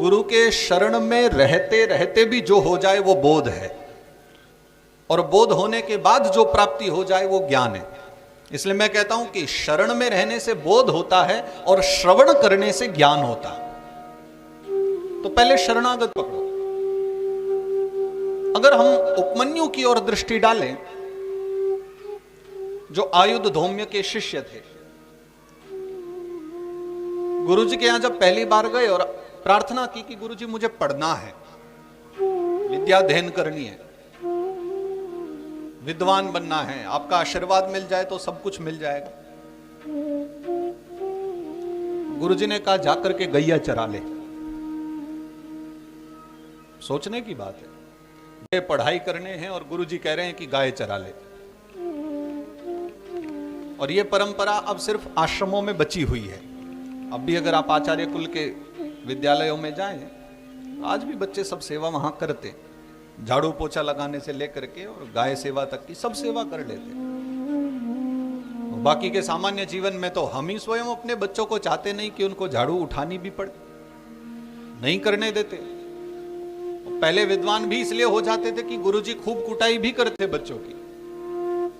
गुरु के शरण में रहते रहते भी जो हो जाए वो बोध है, और बोध होने के बाद जो प्राप्ति हो जाए वो ज्ञान है। इसलिए मैं कहता हूं कि शरण में रहने से बोध होता है और श्रवण करने से ज्ञान होता है। तो पहले शरणागत पकड़ो। अगर हम उपमन्यु की ओर दृष्टि डालें, जो आयुध धौम्य के शिष्य थे, गुरुजी के यहां जब पहली बार गए और प्रार्थना की कि गुरुजी मुझे पढ़ना है, विद्या अध्ययन करनी है, विद्वान बनना है, आपका आशीर्वाद मिल जाए तो सब कुछ मिल जाएगा। गुरुजी ने कहा जाकर के गैया चरा ले। सोचने की बात है, ये पढ़ाई करने हैं और गुरुजी कह रहे हैं कि गाय चरा ले। और ये परंपरा अब सिर्फ आश्रमों में बची हुई है। अब भी अगर आप आचार्य कुल के विद्यालयों में जाएं, तो आज भी बच्चे सब सेवा वहां करते, झाड़ू पोछा लगाने से लेकर के और गाय सेवा तक की सब सेवा कर लेते। बाकी के सामान्य जीवन में तो हम ही स्वयं अपने बच्चों को चाहते नहीं कि उनको झाड़ू उठानी भी पड़े, नहीं करने देते। पहले विद्वान भी इसलिए हो जाते थे कि गुरुजी खूब कुटाई भी करते बच्चों की,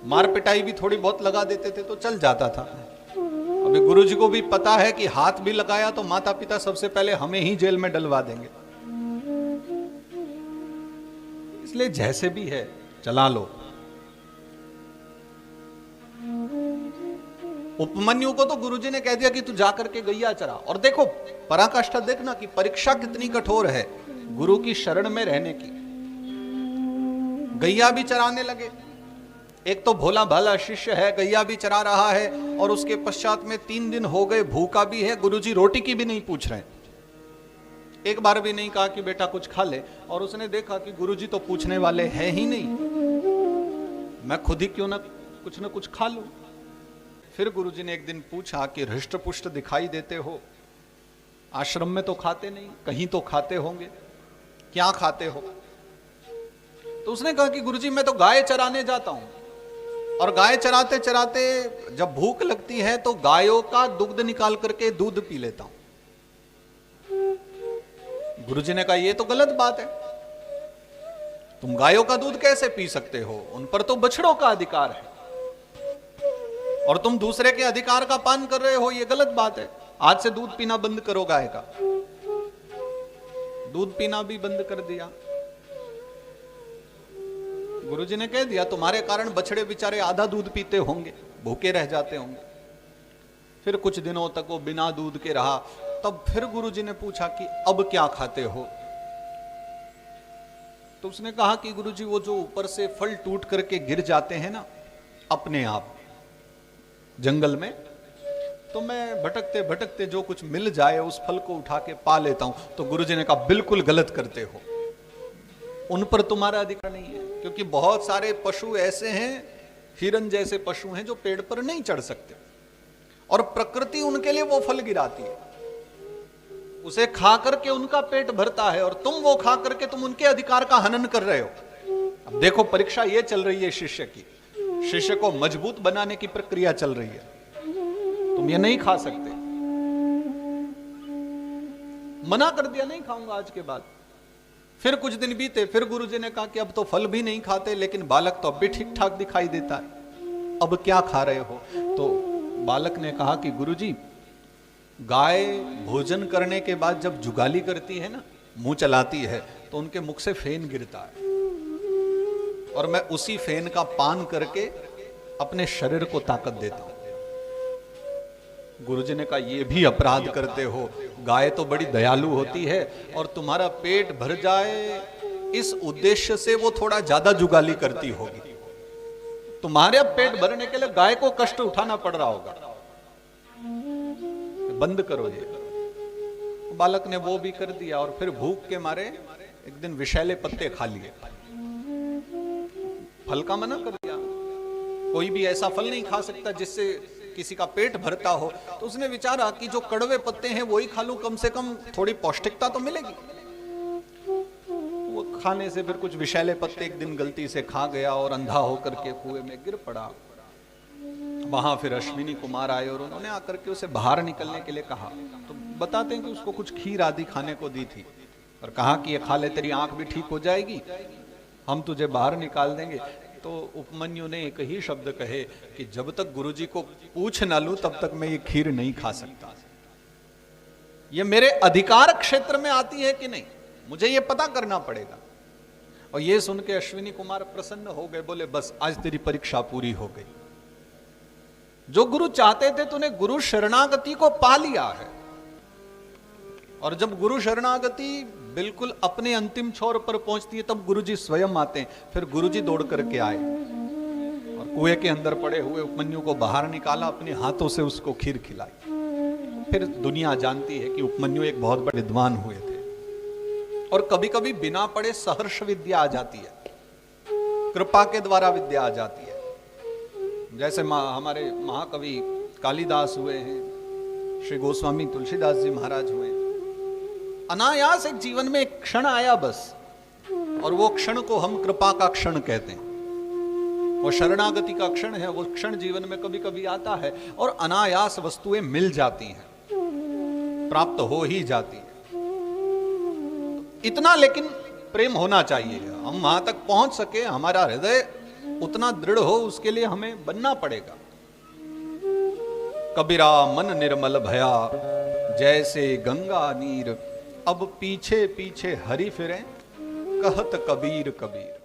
मार पिटाई भी थोड़ी बहुत लगा देते थे तो चल जाता था। अभी गुरुजी को भी पता है कि हाथ भी लगाया तो माता पिता सबसे पहले हमें ही जेल में डलवा देंगे, इसलिए जैसे भी है चला लो। उपमन्यु को तो गुरुजी ने कह दिया कि तू जाकर के गैया चरा। और देखो पराकाष्ठा देखना कि परीक्षा कितनी कठोर है गुरु की शरण में रहने की। गैया भी चराने लगे। एक तो भोला भाला शिष्य है, गैया भी चरा रहा है, और उसके पश्चात में 3 दिन हो गए, भूखा भी है। गुरुजी रोटी की भी नहीं पूछ रहे, एक बार भी नहीं कहा कि बेटा कुछ खा ले। और उसने देखा कि गुरुजी तो पूछने वाले हैं ही नहीं, मैं खुद ही क्यों ना कुछ खा लूं। फिर गुरुजी ने एक दिन पूछा कि हृष्ट पुष्ट दिखाई देते हो, आश्रम में तो खाते नहीं, कहीं तो खाते होंगे, क्या खाते हो? तो उसने कहा कि गुरुजी मैं तो गाय चराने जाता हूं, और गाय चराते चराते जब भूख लगती है तो गायों का दुग्ध निकाल करके दूध पी लेता हूं। गुरुजी ने कहा ये तो गलत बात है, तुम गायों का दूध कैसे पी सकते हो? उन पर तो बछड़ों का अधिकार है, और तुम दूसरे के अधिकार का पान कर रहे हो, ये गलत बात है। आज से दूध पीना बंद करो गाय का। दूध पीना भी बंद कर दिया। गुरुजी ने कह दिया तुम्हारे कारण बछड़े बेचारे आधा दूध पीते होंगे, भूखे रह जाते होंगे। फिर कुछ दिनों तक वो बिना दूध के रहा। तब फिर गुरुजी ने पूछा कि अब क्या खाते हो? तो उसने कहा कि गुरुजी वो जो ऊपर से फल टूट करके गिर जाते हैं ना अपने आप जंगल में, तो मैं भटकते भटकते जो कुछ मिल जाए उस फल को उठा के पा लेता हूं। तो गुरुजी ने कहा बिल्कुल गलत करते हो, उन पर तुम्हारा अधिकार नहीं है, क्योंकि बहुत सारे पशु ऐसे हैं, हिरन जैसे पशु हैं जो पेड़ पर नहीं चढ़ सकते, और प्रकृति उनके लिए वो फल गिराती है, उसे खा करके उनका पेट भरता है, और तुम वो खा करके तुम उनके अधिकार का हनन कर रहे हो। अब देखो परीक्षा ये चल रही है शिष्य की, शिष्य को मजबूत बनाने की प्रक्रिया चल रही है। तुम ये नहीं खा सकते, मना कर दिया नहीं खाऊंगा आज के बाद। फिर कुछ दिन बीते, फिर गुरुजी ने कहा कि अब तो फल भी नहीं खाते, लेकिन बालक तो अब भी ठीक ठाक दिखाई देता है, अब क्या खा रहे हो? तो बालक ने कहा कि गुरुजी गाय भोजन करने के बाद जब जुगाली करती है ना, मुंह चलाती है, तो उनके मुख से फेन गिरता है, और मैं उसी फेन का पान करके अपने शरीर को ताकत देता हूं। गुरुजी ने कहा ये भी अपराध करते हो, गाय तो बड़ी दयालु होती है, और तुम्हारा पेट भर जाए इस उद्देश्य से वो थोड़ा ज्यादा जुगाली करती होगी, तुम्हारे पेट भरने के लिए गाय को कष्ट उठाना पड़ रहा होगा, बंद करो ये। बालक ने वो भी कर दिया, और फिर भूख के मारे एक दिन विषैले पत्ते खा लिए, फल का मना कर दिया। कोई भी ऐसा फल नहीं खा सकता जिससे किसी का पेट भरता हो। तो उसने विचारा कि जो कड़वे पत्ते हैं वही खा लूं, कम से कम थोड़ी पौष्टिकता तो मिलेगी। वो खाने से फिर कुछ विषैले पत्ते एक दिन गलती से खा गया और अंधा होकर के कुएं में गिर पड़ा। वहां फिर अश्विनी कुमार आए और उन्होंने आकर के उसे बाहर निकलने के लिए कहा, तो बताते हैं कि उसको कुछ खीर आदि खाने को दी थी और कहा कि ये खा ले, तेरी आंख भी ठीक हो जाएगी, हम तुझे बाहर निकाल देंगे। तो उपमन्यु ने एक ही शब्द कहे कि जब तक गुरुजी को पूछ ना लूं तब तक मैं ये खीर नहीं खा सकता। ये मेरे अधिकार क्षेत्र में आती है कि नहीं, मुझे ये पता करना पड़ेगा। और ये सुन के अश्विनी कुमार प्रसन्न हो गए, बोले बस आज तेरी परीक्षा पूरी हो गई। जो गुरु चाहते थे तूने गुरु शरणागति को पा लिया है। और जब गुरु शरणागति बिल्कुल अपने अंतिम छोर पर पहुंचती है तब गुरुजी स्वयं आते हैं। फिर गुरुजी दौड़ करके आए और कुएं के अंदर पड़े हुए उपमन्यु को बाहर निकाला, अपने हाथों से उसको खीर खिलाई। फिर दुनिया जानती है कि उपमन्यु एक बहुत बड़े विद्वान हुए थे। और कभी कभी बिना पढ़े सहर्ष विद्या आ जाती है, कृपा के द्वारा विद्या आ जाती है। जैसे हमारे महाकवि कालिदास हुए हैं, श्री गोस्वामी तुलसीदास जी महाराज हुए। अनायास एक जीवन में एक क्षण आया बस, और वो क्षण को हम कृपा का क्षण कहते हैं। वो शरणागति का क्षण है, वो क्षण जीवन में कभी कभी आता है और अनायास वस्तुएं मिल जाती हैं, प्राप्त हो ही जाती है। इतना लेकिन प्रेम होना चाहिए, हम वहां तक पहुंच सके, हमारा हृदय उतना दृढ़ हो, उसके लिए हमें बनना पड़ेगा। कबीरा मन निर्मल भया जैसे गंगा नीर, अब पीछे पीछे हरि फिरें कहत कबीर कबीर।